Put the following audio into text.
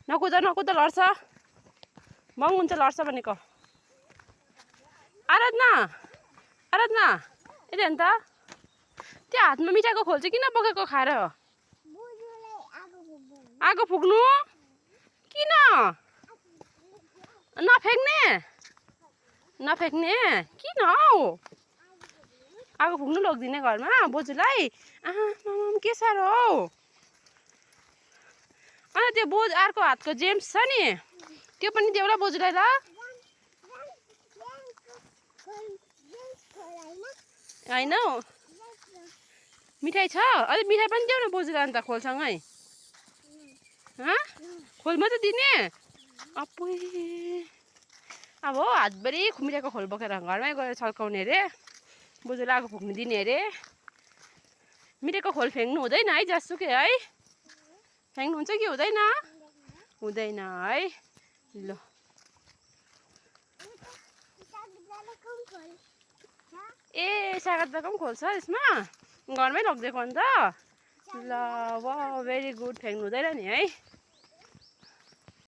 नकुद नकुद लड्छ मङ हुन्छ लड्छ भनेको आराधना आराधना यता हेर्नु त त्यो हातमा मिठाईको खोल चाहिँ किन बोकेको खाएर आगो फुक्नु किन नफ्याँक्ने नफ्याँक्ने किन हौ आगो फुक्नु लगिदिने घरमा बोजूलाई आमा के साह्रो हौ अनि त्यो बोजू अर्को हातको जेम्स छ नि त्यो पनि देऊ ल बोजूलाई ल होइन मिठाई छ अझै मिठाई पनि देऊ न बोजूलाई अन्त खोलसँगै खोल मात्रै दिने अपुई अब हातभरि मिठाईको खोल बोकेर घरमै गएर छल्काउने अरे बोजूलाई आगो फुक्नु दिने अरे मिठाईको खोल फ्याँक्नु हुँदैन है जसुकै है फ्याँक्नुहुन्छ कि हुँदैन हुँदैन है ल ए सागरदाको पनि खोल्छ यसमा घरमै लगिदिएको अन्त ल वा भेरी गुड फ्याँक्नु हुँदैन नि है